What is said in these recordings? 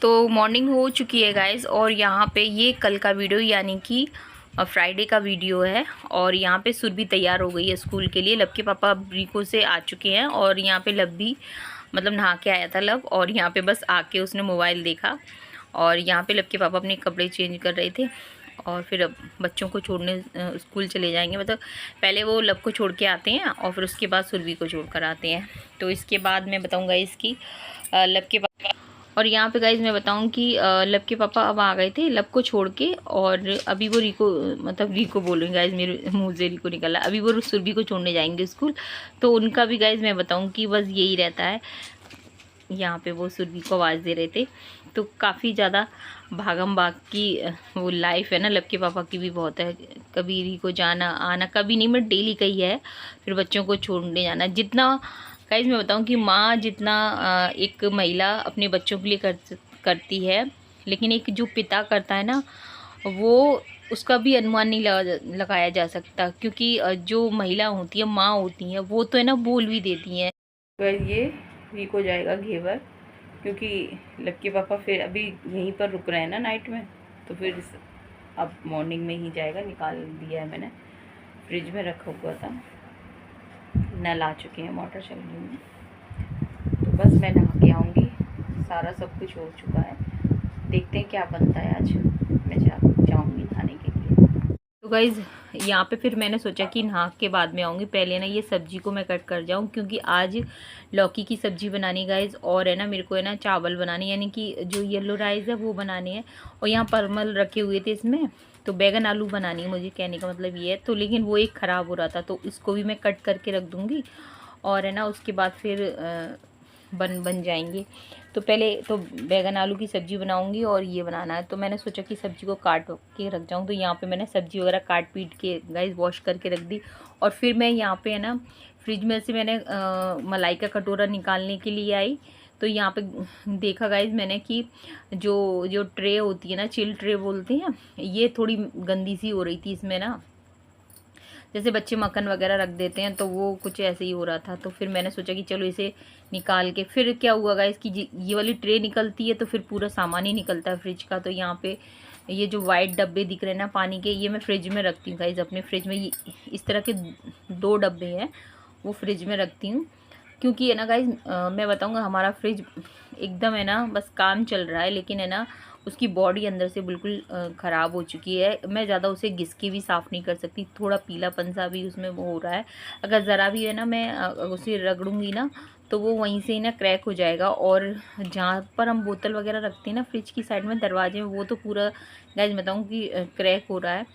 तो मॉर्निंग हो चुकी है गाइज़, और यहाँ पे ये कल का वीडियो यानी कि फ्राइडे का वीडियो है। और यहाँ पे सुरभि तैयार हो गई है स्कूल के लिए। लब के पापा ब्रीको से आ चुके हैं और यहाँ पे लब भी मतलब नहा के आया था लब, और यहाँ पे बस आके उसने मोबाइल देखा। और यहाँ पे लब के पापा अपने कपड़े चेंज कर रहे थे और फिर अब बच्चों को छोड़ने स्कूल चले जाएंगे। मतलब पहले वो लब को छोड़ के आते हैं और फिर उसके बाद सुरभि को छोड़ कर आते हैं। तो इसके बाद मैं बताऊँगा इसकी लब के पापा। और यहाँ पे गाइज मैं बताऊँ कि लब के पापा अब आ गए थे लब को छोड़ के, और अभी वो रिको मतलब रिको बोल रही हूँ गाइज, मेरे मुँह से रिको निकला। अभी वो सुरभि को छोड़ने जाएंगे स्कूल। तो उनका भी गाइज मैं बताऊँ कि बस यही रहता है। यहाँ पे वो सुरभि को आवाज़ दे रहे थे। तो काफ़ी ज़्यादा भागम भाग की वो लाइफ है ना लब के पापा की भी बहुत है। कभी रिको जाना आना, कभी नहीं, मैं डेली का ही है। फिर बच्चों को छोड़ने जाना। जितना गाइज मैं बताऊं कि माँ जितना एक महिला अपने बच्चों के लिए करती है, लेकिन एक जो पिता करता है ना, वो उसका भी अनुमान नहीं लगाया जा सकता। क्योंकि जो महिला होती है, माँ होती हैं, वो तो है ना बोल भी देती हैं। ये रिको जाएगा घेवर, क्योंकि लब के पापा फिर अभी यहीं पर रुक रहे हैं ना नाइट में। तो फिर अब मॉर्निंग में ही जाएगा। निकाल दिया है मैंने, फ्रिज में रखा हुआ था। नल आ चुके हैं, मोटर चल रही है। तो बस मैं नहा के आऊँगी। सारा सब कुछ हो चुका है। देखते हैं क्या बनता है आज। मैं जाऊँगी नहाने के लिए। तो गाइज़ यहाँ पे फिर मैंने सोचा कि नहा के बाद में आऊँगी। पहले ना ये सब्जी को मैं कट कर जाऊँ, क्योंकि आज लौकी की सब्जी बनानी गाइज़। और है ना मेरे को है ना चावल बनाने, यानी कि जो येलो राइस है वो बनाने हैं। और यहाँ परमल रखे हुए थे इसमें, तो बैगन आलू बनानी है मुझे, कहने का मतलब ये है। तो लेकिन वो एक ख़राब हो रहा था, तो इसको भी मैं कट करके रख दूँगी। और है ना उसके बाद फिर बन जाएंगे। तो पहले तो बैगन आलू की सब्ज़ी बनाऊंगी और ये बनाना है। तो मैंने सोचा कि सब्ज़ी को काट के रख जाऊं। तो यहाँ पे मैंने सब्ज़ी वगैरह काट पीट के गाइस वॉश करके रख दी। और फिर मैं यहाँ पे है ना फ्रिज में से मैंने मलाई का कटोरा निकालने के लिए आई। तो यहाँ पे देखा गाइज मैंने कि जो जो ट्रे होती है ना, चिल ट्रे बोलते हैं, ये थोड़ी गंदी सी हो रही थी इसमें ना। जैसे बच्चे मक्खन वगैरह रख देते हैं, तो वो कुछ ऐसे ही हो रहा था। तो फिर मैंने सोचा कि चलो इसे निकाल के, फिर क्या हुआ गाइस कि ये वाली ट्रे निकलती है तो फिर पूरा सामान ही निकलता है फ्रिज का। तो यहाँ पे ये जो वाइट डब्बे दिख रहे हैं ना पानी के, ये मैं फ्रिज में रखती हूँ गाइस। अपने फ्रिज में इस तरह के 2 डब्बे हैं, वो फ्रिज में रखती हूँ। क्योंकि है ना गाइज मैं बताऊँगा, हमारा फ्रिज एकदम है ना बस काम चल रहा है, लेकिन है ना उसकी बॉडी अंदर से बिल्कुल ख़राब हो चुकी है। मैं ज़्यादा उसे घिस के भी साफ़ नहीं कर सकती। थोड़ा पीलापन सा भी उसमें वो हो रहा है। अगर ज़रा भी है ना मैं उसे रगड़ूंगी ना, तो वो वहीं से ही ना क्रैक हो जाएगा। और जहाँ पर हम बोतल वगैरह रखते हैं ना फ्रिज की साइड में दरवाजे में, वो तो पूरा गाइज बताऊँ कि क्रैक हो रहा है।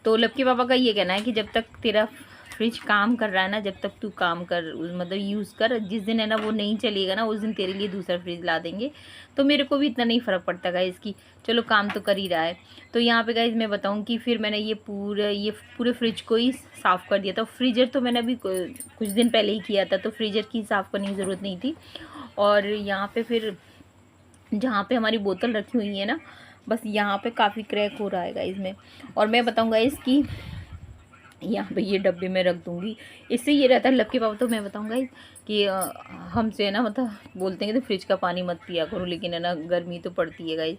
तो लक्की पापा का ये कहना है कि जब तक तेरा फ्रिज काम कर रहा है ना, जब तक तू काम कर, मतलब यूज़ कर। जिस दिन है ना वो नहीं चलेगा ना, उस दिन तेरे लिए दूसरा फ्रिज ला देंगे। तो मेरे को भी इतना नहीं फ़र्क पड़ता गाइस कि चलो काम तो कर ही रहा है। तो यहाँ पे गाइस मैं बताऊँ कि फिर मैंने ये पूरे फ्रिज को ही साफ़ कर दिया था। फ्रीजर तो मैंने अभी कुछ दिन पहले ही किया था, तो फ्रीजर की साफ़ करने की ज़रूरत नहीं थी। और यहाँ पर फिर जहाँ पर हमारी बोतल रखी हुई है ना, बस यहाँ पर काफ़ी क्रैक हो रहा है गाइस में। और मैं बताऊँगा इसकी यहाँ पे ये डब्बे में रख दूँगी। इससे ये रहता है लब के पापा, तो मैं बताऊँगा कि हमसे है ना मतलब बोलते हैं कि तो फ्रिज का पानी मत पिया करो, लेकिन है ना गर्मी तो पड़ती है गाइस।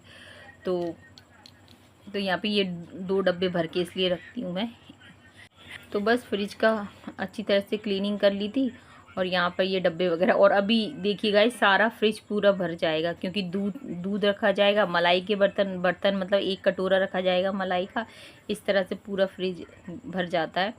तो यहाँ पे ये 2 डब्बे भर के इसलिए रखती हूँ मैं। तो बस फ्रिज का अच्छी तरह से क्लीनिंग कर ली थी, और यहाँ पर ये डब्बे वगैरह। और अभी देखिए गाइस सारा फ्रिज पूरा भर जाएगा, क्योंकि दूध रखा जाएगा, मलाई के बर्तन मतलब 1 कटोरा रखा जाएगा मलाई का। इस तरह से पूरा फ्रिज भर जाता है।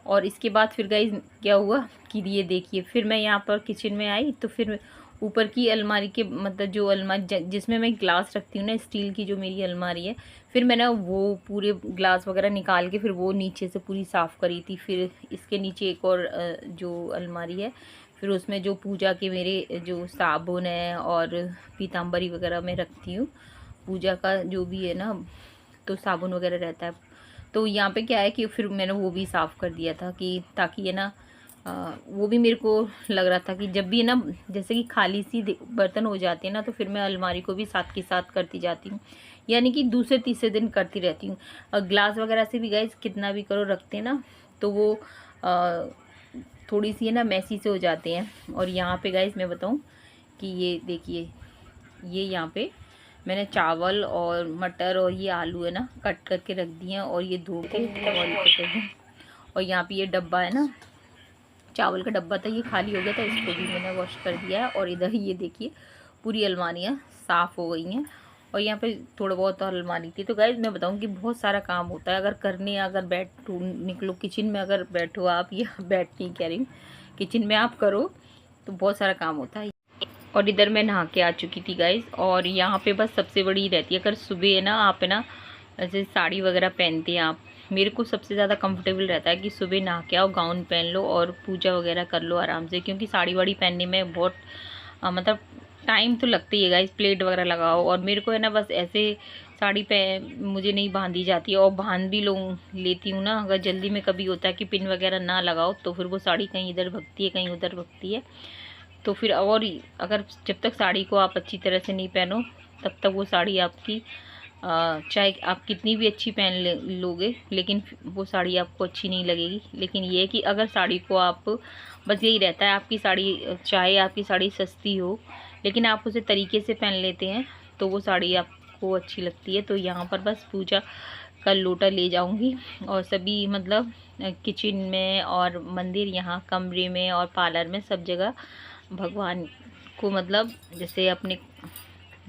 और इसके बाद फिर गाइस क्या हुआ कि ये देखिए, फिर मैं यहाँ पर किचन में आई। तो फिर ऊपर की अलमारी के मतलब जो अलमारी जिसमें मैं ग्लास रखती हूँ ना, स्टील की जो मेरी अलमारी है, फिर मैंने वो पूरे ग्लास वगैरह निकाल के फिर वो नीचे से पूरी साफ़ करी थी। फिर इसके नीचे एक और जो अलमारी है, फिर उसमें जो पूजा के मेरे जो साबुन है और पीताम्बरी वगैरह मैं रखती हूँ, पूजा का जो भी है ना, तो साबुन वगैरह रहता है। तो यहाँ पे क्या है कि फिर मैंने वो भी साफ़ कर दिया था, कि ताकि है ना वो भी मेरे को लग रहा था कि जब भी है ना जैसे कि खाली सी बर्तन हो जाते हैं ना, तो फिर मैं अलमारी को भी साथ के साथ करती जाती हूँ। यानी कि दूसरे तीसरे दिन करती रहती हूँ। और ग्लास वगैरह से भी गाइस कितना भी करो रखते हैं ना, तो वो थोड़ी सी है ना मैसी से हो जाते हैं। और यहाँ पे गाइस मैं बताऊँ कि ये देखिए, ये यहाँ पे मैंने चावल और मटर और ये आलू है ना कट करके रख दिए हैं और ये धो के बॉईल करके हैं। और यहाँ पे ये डब्बा है ना, चावल का डब्बा था, ये खाली हो गया था, इसको भी मैंने वॉश कर दिया है। और इधर ये देखिए पूरी अलमारियाँ साफ़ हो गई हैं। और यहाँ पे थोड़ा बहुत अलमारी थी। तो गाइस मैं बताऊँ कि बहुत सारा काम होता है अगर बैठो निकलो किचन में, अगर बैठो आप, या बैठ नहीं कह रही हूँ, किचन में आप करो तो बहुत सारा काम होता है। और इधर मैं नहा के आ चुकी थी गाइस। और यहाँ पे बस सबसे बड़ी रहती है, अगर सुबह है ना आप है ना ऐसे साड़ी वगैरह पहनते हैं आप, मेरे को सबसे ज़्यादा कंफर्टेबल रहता है कि सुबह नहा के आओ, गाउन पहन लो और पूजा वगैरह कर लो आराम से। क्योंकि साड़ी वाड़ी पहनने में बहुत मतलब टाइम तो लगता ही है गाइस, प्लेट वगैरह लगाओ। और मेरे को है ना बस ऐसे साड़ी मुझे नहीं बांधी जाती है। और बांध भी लेती हूँ ना, अगर जल्दी में कभी होता है कि पिन वगैरह ना लगाओ तो फिर वो साड़ी कहीं इधर भगती है कहीं उधर भगती है। तो फिर और अगर जब तक साड़ी को आप अच्छी तरह से नहीं पहनो तब तक वो साड़ी आपकी चाहे आप कितनी भी अच्छी पहन लोगे लेकिन वो साड़ी आपको अच्छी नहीं लगेगी। लेकिन ये है कि अगर साड़ी को आप, बस यही रहता है आपकी साड़ी, चाहे आपकी साड़ी सस्ती हो लेकिन आप उसे तरीके से पहन लेते हैं तो वो साड़ी आपको अच्छी लगती है। तो यहाँ पर बस पूजा का लोटा ले जाऊंगी और सभी मतलब किचन में और मंदिर, यहाँ कमरे में और पार्लर में, सब जगह भगवान को मतलब जैसे अपने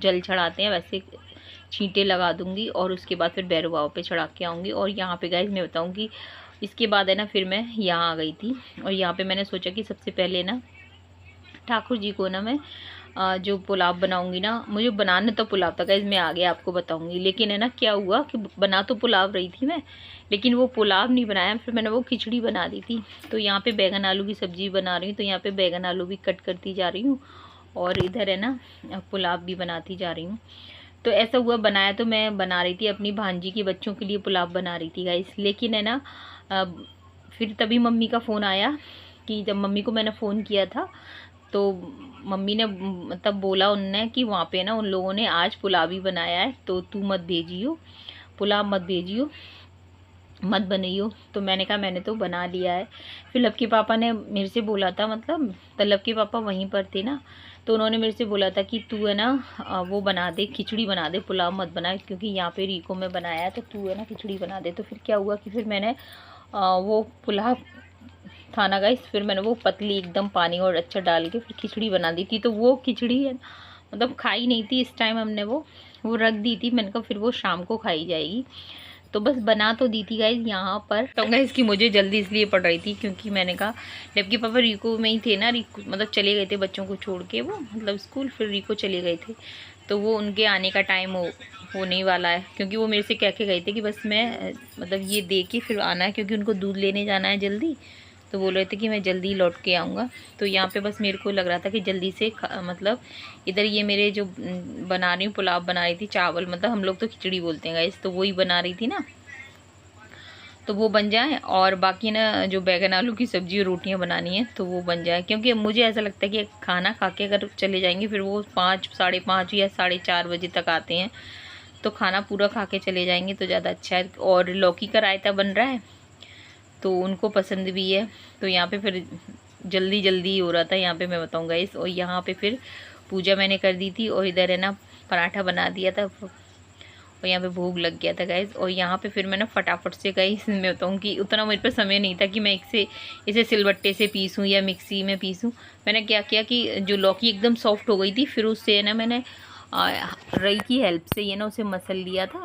जल चढ़ाते हैं वैसे छींटे लगा दूंगी। और उसके बाद फिर भैरव बाबा पे चढ़ा के आऊँगी। और यहाँ पे गाइस मैं बताऊँगी इसके बाद है ना फिर मैं यहाँ आ गई थी। और यहाँ पे मैंने सोचा कि सबसे पहले ना ठाकुर जी को ना मैं जो पुलाव बनाऊंगी ना, मुझे बनाना तो पुलाव था गाइस, मैं आगे आपको बताऊंगी। लेकिन है ना क्या हुआ कि बना तो पुलाव रही थी मैं, लेकिन वो पुलाव नहीं बनाया, फिर मैंने वो खिचड़ी बना दी थी। तो यहाँ पे बैगन आलू की सब्जी बना रही हूँ, तो यहाँ पे बैगन आलू भी कट करती जा रही हूँ और इधर है ना पुलाव भी बनाती जा रही हूँ। तो ऐसा हुआ, बनाया तो मैं बना रही थी अपनी भांजी के बच्चों के लिए पुलाव बना रही थी गाइस। लेकिन है ना फिर तभी मम्मी का फ़ोन आया कि जब मम्मी को मैंने फ़ोन किया था तो मम्मी ने मतलब बोला उनने कि वहाँ पे ना उन लोगों ने आज पुलाव ही बनाया है तो तू मत भेजियो, पुलाव मत भेजियो, मत बनाइयो। तो मैंने कहा मैंने तो बना लिया है। फिर लव के पापा ने मेरे से बोला था, मतलब तो लव के पापा वहीं पर थे ना, तो उन्होंने मेरे से बोला था कि तू है ना वो बना दे, खिचड़ी बना दे, पुलाव मत बना, क्योंकि यहाँ पे रीको में बनाया है तो तू है ना खिचड़ी बना दे। तो फिर क्या हुआ कि फिर मैंने वो पुलाव था ना गाइस, फिर मैंने वो पतली एकदम पानी और अच्छा डाल के फिर खिचड़ी बना दी थी। तो वो खिचड़ी है मतलब खाई नहीं थी इस टाइम, हमने वो रख दी थी। मैंने कहा फिर वो शाम को खाई जाएगी, तो बस बना तो दी थी गाइस यहाँ पर। तो गाइस की मुझे जल्दी इसलिए पड़ रही थी क्योंकि मैंने कहा जबकि पापा रीको में ही थे ना, रीको मतलब चले गए थे बच्चों को छोड़ के, वो मतलब स्कूल, फिर रीको चले गए थे। तो वो उनके आने का टाइम होने वाला है, क्योंकि वो मेरे से कह के गए थे कि बस मैं मतलब ये दे के फिर आना है, क्योंकि उनको दूध लेने जाना है जल्दी। तो बोल रहे थे कि मैं जल्दी लौट के आऊँगा। तो यहाँ पे बस मेरे को लग रहा था कि जल्दी से मतलब इधर ये मेरे जो बना रही हूँ पुलाव बना रही थी, चावल मतलब हम लोग तो खिचड़ी बोलते हैं गाइस, तो वही बना रही थी ना, तो वो बन जाए। और बाकी ना जो बैगन आलू की सब्जी और रोटियां बनानी है तो वो बन जाए। क्योंकि मुझे ऐसा लगता है कि खाना खा के अगर चले जाएंगे फिर वो 5, 5:30 या 4:30 बजे तक आते हैं, तो खाना पूरा खा के चले जाएंगे तो ज़्यादा अच्छा है। और लौकी का रायता बन रहा है तो उनको पसंद भी है। तो यहाँ पे फिर जल्दी जल्दी हो रहा था, यहाँ पे मैं बताऊँगा इस। और यहाँ पे फिर पूजा मैंने कर दी थी और इधर है ना पराठा बना दिया था और यहाँ पे भोग लग गया था गाइस। और यहाँ पे फिर मैं ना फटाफट से गाइस मैं बताऊँ कि उतना मेरे पर समय नहीं था कि मैं इसे सिलबट्टे से पीसूँ या मिक्सी में पीसूँ। मैंने क्या किया कि जो लौकी एकदम सॉफ्ट हो गई थी फिर उससे ना मैंने रई की हेल्प से ये ना उसे मसल लिया था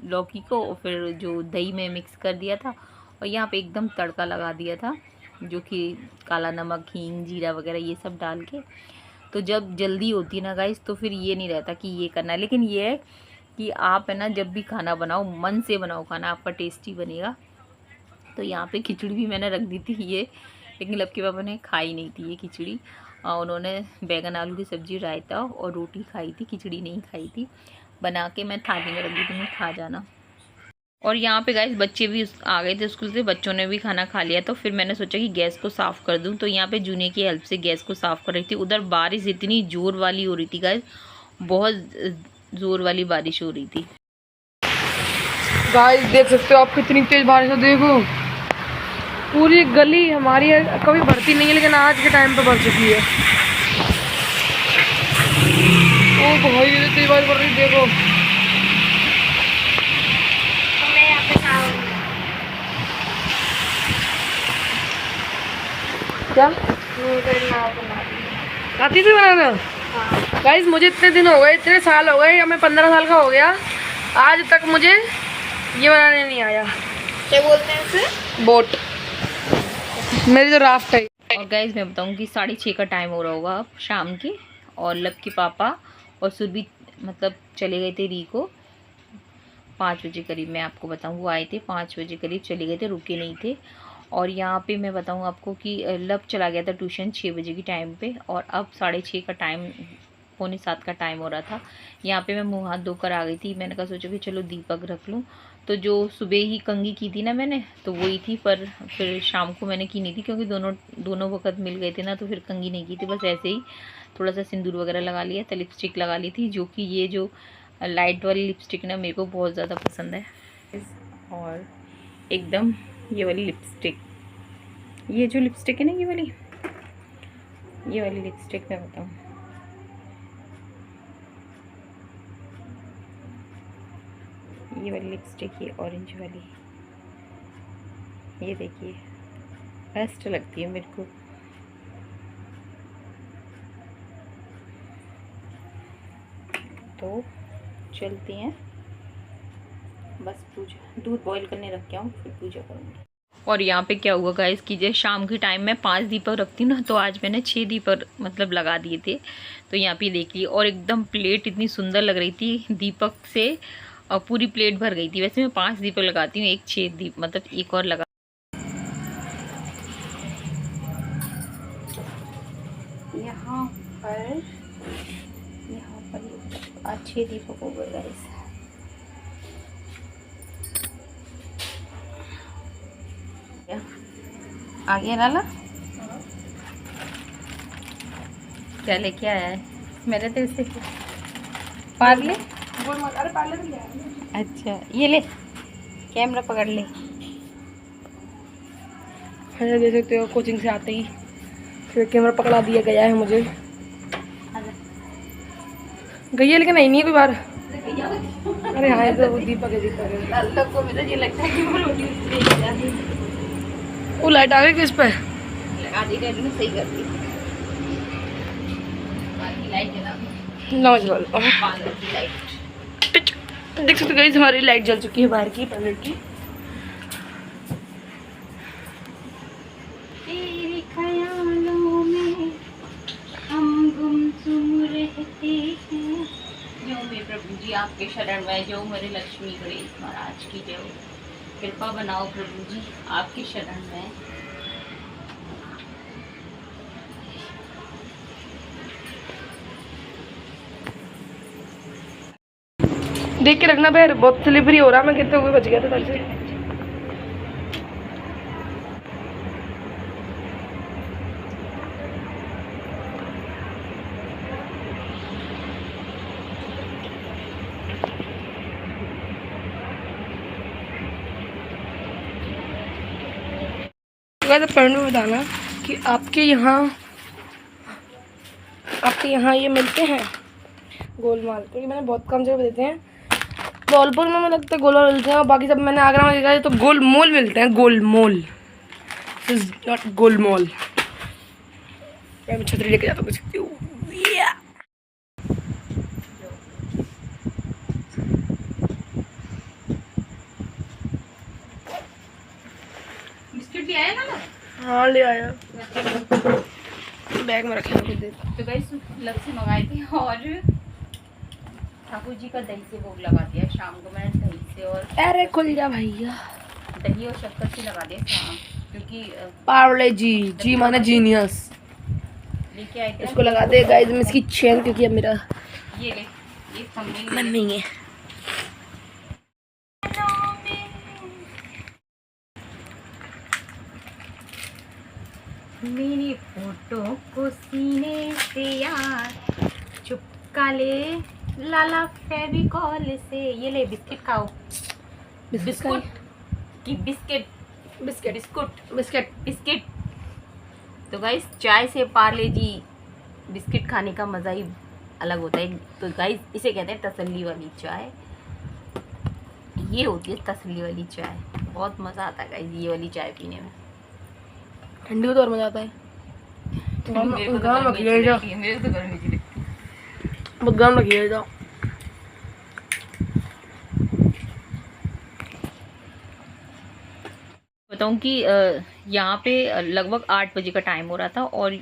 लौकी को, और फिर जो दही में मिक्स कर दिया था और यहाँ पे एकदम तड़का लगा दिया था, जो कि काला नमक, हींग, जीरा वगैरह ये सब डाल के। तो जब जल्दी होती है ना गाइस तो फिर ये नहीं रहता कि ये करना है। लेकिन ये है कि आप है ना जब भी खाना बनाओ मन से बनाओ, खाना आपका टेस्टी बनेगा। तो यहाँ पे खिचड़ी भी मैंने रख दी थी ये, लेकिन लव के पापा ने खाई नहीं थी ये खिचड़ी। उन्होंने बैगन आलू की सब्जी, रायता और रोटी खाई थी, खिचड़ी नहीं खाई थी। बना के मैं थाली में रख दी थी, खा जाना। और यहाँ पे गाइस बच्चे भी आ गए थे स्कूल से, बच्चों ने भी खाना खा लिया। तो फिर मैंने सोचा कि गैस को साफ़ कर दूँ, तो यहाँ पे जूने की हेल्प से गैस को साफ़ कर रही थी। उधर बारिश इतनी ज़ोर वाली हो रही थी गाइस, बहुत ज़ोर वाली बारिश हो रही थी। गाइस देख सकते हो आप कितनी तेज़ बारिश है, देखो पूरी गली हमारी कभी भरती नहीं है लेकिन आज के टाइम पे भर चुकी है। भाई ये तेज बारिश पड़ रही देखो। मैं यहाँ पे क्या नाव बना दी। आती थी बनाना? हाँ। गाइस मुझे इतने दिन हो गए, इतने साल हो गए, या मैं 15 साल का हो गया, आज तक मुझे ये बनाने नहीं आया। क्या बोलते हैं इसे? बोट। मेरी तो राफ्ट है। और गाइज मैं बताऊँ कि 6:30 का टाइम हो रहा होगा अब शाम के, और लब के पापा और सुरभि मतलब चले गए थे री को 5 बजे करीब। मैं आपको बताऊँ वो आए थे 5 बजे करीब, चले गए थे, रुके नहीं थे। और यहाँ पे मैं बताऊँ आपको कि लब चला गया था ट्यूशन 6 बजे की टाइम पे, और अब 6:30 का टाइम, 6:45 का टाइम हो रहा था। यहाँ पे मैं मुँह हाथ धोकर आ गई थी। मैंने कहा सोचा कि चलो दीपक रख लूँ, तो जो सुबह ही कंघी की थी ना मैंने, तो वही थी, पर फिर शाम को मैंने की नहीं थी क्योंकि दोनों वक्त मिल गए थे ना, तो फिर कंघी नहीं की थी। बस ऐसे ही थोड़ा सा सिंदूर वगैरह लगा लिया था, लिपस्टिक लगा ली थी, जो कि ये जो लाइट वाली लिपस्टिक ना मेरे को बहुत ज़्यादा पसंद है। और एकदम ये वाली लिपस्टिक, ये जो लिपस्टिक है ना, ये वाली लिपस्टिक मैं बताऊँ, ये वाली लिपस्टिक, ये ऑरेंज वाली, ये देखिए बेस्ट लगती है मेरे को। तो चलते हैं, बस पूजा, दूध बॉईल करने रख के आऊँ फिर पूजा करूँगी। और यहाँ पे क्या हुआ गाइस कि जैसे शाम के टाइम में 5 दीपक रखती हूँ ना, तो आज मैंने 6 दीपक मतलब लगा दिए थे। तो यहाँ पे देखिए, और एकदम प्लेट इतनी सुंदर लग रही थी दीपक से, और पूरी प्लेट भर गई थी। वैसे मैं 5 दीपक लगाती हूँ, एक 6 दीप मतलब एक और लगा। यहाँ पर अच्छे दीपक हो गए गाइस। आ गया लाला, क्या लेके आया है? मेरे तो इसे पार्ले, अरे पार्ले भी लिया। अच्छा ये ले, कैमरा पकड़ ले। अच्छा देख सकते हो, कोचिंग से आते ही फिर कैमरा पकड़ा दिया गया है मुझे। गई है लेकिन आई नहीं है कोई बार। अरे हाँ तो वो दीपक है, दीपक है। लाला को मेरा ये लगता है कि वो रोटी लेके जाती है। वो लाइट आ गई किस पे? लगा दी रेड में, सही कर दी। बाकी लाइट जला नमक जला लो। पार्लर की लाइट। देख सकते हो गाइस, हमारी लाइट जल चुकी है बाहर की, पार्लर की। तेरे ख्यालों में हम गुमसुम रहते हैं। जो मेरे प्रभु जी आपके शरण में, जो मेरे लक्ष्मी गणेश महाराज की जो कृपा बनाओ प्रभु जी आपके शरण में। देख के रखना पैर, बहुत स्लिपरी हो रहा, मैं गिरते हुए बच गया था कल से। तो फ्रेंड में बताना कि आपके यहाँ ये मिलते हैं गोलमाल, क्योंकि मैंने बहुत कम जगह देते हैं। धौलपुर में मुझे लगता है गोलमाल मिलते हैं, और बाकी सब मैंने आगरा में देखा है तो गोलमोल मिलते हैं। गोलमोल इज नॉट गोलमोल। मैं छतरी लेके जाता हूँ। बिस्किट भी आया ना? हाँ ले आया, बैग में रखे कुछ देर। तो गाइस लब से मंगाए थे, और ठाकुर जी का दही से भोग लगा दिया शाम को मैंने, दही से। और अरे खुल जा भैया, दही और शक्कर से लगा दिया शाम, क्योंकि पार्ले जी, जी माने जीनियस लेके आए थे। इसको लगा दे गाइस में इसकी चेन, क्योंकि अब मेरा ये ले, ये थंबनेल मन नहीं है। मेरी फोटो को सीने से यार चुपका ले लाला फेविकॉल से। ये ले बिस्किट खाओ। बिस्कुट की biscuit, biscuit biscuit biscuit biscuit. तो गाइस चाय से पार्ले जी बिस्किट खाने का मज़ा ही अलग होता है। तो गाइस इसे कहते हैं तसल्ली वाली चाय। ये होती है तसल्ली वाली चाय, बहुत मज़ा आता है गाइस ये वाली चाय पीने में। ठंडी को तो और मजा आता है। मेरे को तो गाँव गर्मी रखिए अच्छी जो लगती है, मेरे को तो गर्मी अच्छी लगती है। बहुत गाँव रखिए जो। बताऊँ कि यहाँ पे लगभग 8 बजे का टाइम हो रहा था, और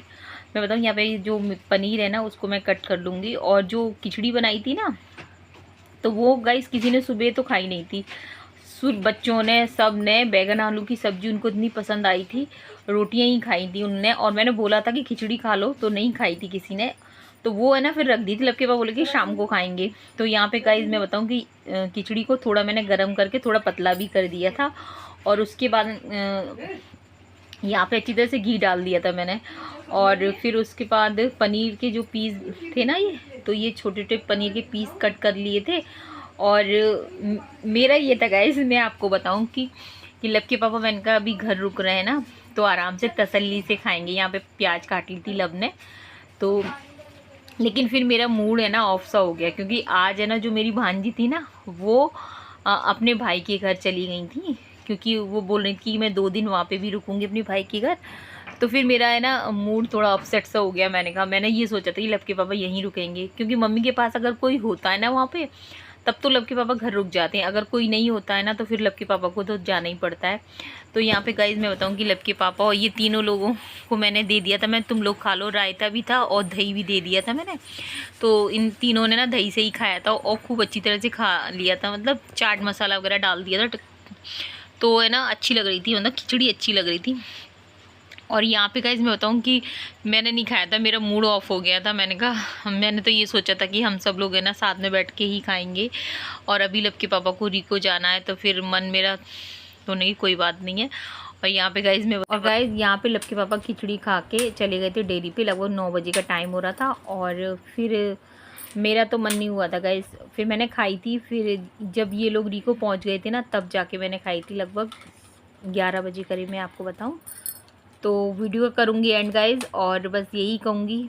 मैं बताऊँ यहाँ पे जो पनीर है ना उसको मैं कट कर लूँगी। और जो खिचड़ी बनाई थी ना, तो वो गाइस किसी ने सुबह तो खाई नहीं थी। बच्चों ने सब ने बैगन आलू की सब्जी उनको इतनी पसंद आई थी, रोटियां ही खाई थी उनने। और मैंने बोला था कि खिचड़ी खा लो, तो नहीं खाई थी किसी ने, तो वो है ना फिर रख दी थी। लबके पापा बोले कि शाम को खाएंगे। तो यहाँ पे गाइस मैं बताऊँ कि खिचड़ी को थोड़ा मैंने गर्म करके थोड़ा पतला भी कर दिया था, और उसके बाद यहाँ पे अच्छी तरह से घी डाल दिया था मैंने। और फिर उसके बाद पनीर के जो पीस थे ना, तो ये छोटे छोटे पनीर के पीस कट कर लिए थे। और मेरा ये था गाइस, मैं आपको बताऊं कि लब के पापा मैंने कहा अभी घर रुक रहे हैं ना, तो आराम से तसल्ली से खाएंगे। यहाँ पे प्याज काट ली थी लब ने, तो लेकिन फिर मेरा मूड है ना ऑफ सा हो गया, क्योंकि आज है ना जो मेरी भांजी थी ना, वो अपने भाई के घर चली गई थी, क्योंकि वो बोल रही थी कि मैं 2 दिन वहाँ पे भी रुकूंगी अपने भाई के घर। तो फिर मेरा है ना मूड थोड़ा अपसेट सा हो गया। मैंने ये सोचा था कि लब के पापा यहीं रुकेंगे, क्योंकि मम्मी के पास अगर कोई होता है ना वहाँ पे, तब तो लब के पापा घर रुक जाते हैं। अगर कोई नहीं होता है ना, तो फिर लब के पापा को तो जाना ही पड़ता है। तो यहाँ पे गाइज मैं बताऊँ कि लब के पापा और ये तीनों लोगों को मैंने दे दिया था, मैं तुम लोग खा लो, रायता भी था और दही भी दे दिया था मैंने। तो इन तीनों ने ना दही से ही खाया था, और खूब अच्छी तरह से खा लिया था, मतलब चाट मसाला वगैरह डाल दिया था। तो है ना अच्छी लग रही थी, मतलब खिचड़ी अच्छी लग रही थी। और यहाँ पे गाइज मैं बताऊँ कि मैंने नहीं खाया था, मेरा मूड ऑफ हो गया था। मैंने कहा, मैंने तो ये सोचा था कि हम सब लोग है ना साथ में बैठ के ही खाएंगे, और अभी लब के पापा को रिको जाना है, तो फिर मन मेरा तो नहीं, कोई बात नहीं है। और यहाँ पे गाइज यहाँ पे लब के पापा खिचड़ी खा के चले गए थे डेयरी पे, लगभग 9 बजे का टाइम हो रहा था। और फिर मेरा तो मन नहीं हुआ था गाइज, फिर मैंने खाई थी। फिर जब ये लोग रिको पहुँच गए थे ना, तब जाके मैंने खाई थी, लगभग 11 बजे करीब मैं आपको बताऊँ। तो वीडियो करूँगी एंड गाइज, और बस यही कहूँगी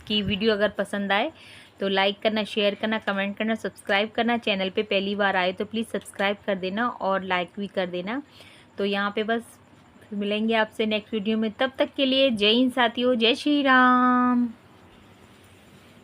कि वीडियो अगर पसंद आए तो लाइक करना, शेयर करना, कमेंट करना, सब्सक्राइब करना। चैनल पे पहली बार आए तो प्लीज़ सब्सक्राइब कर देना और लाइक भी कर देना। तो यहाँ पे बस मिलेंगे आपसे नेक्स्ट वीडियो में, तब तक के लिए जय हिंद साथियों, जय श्री राम।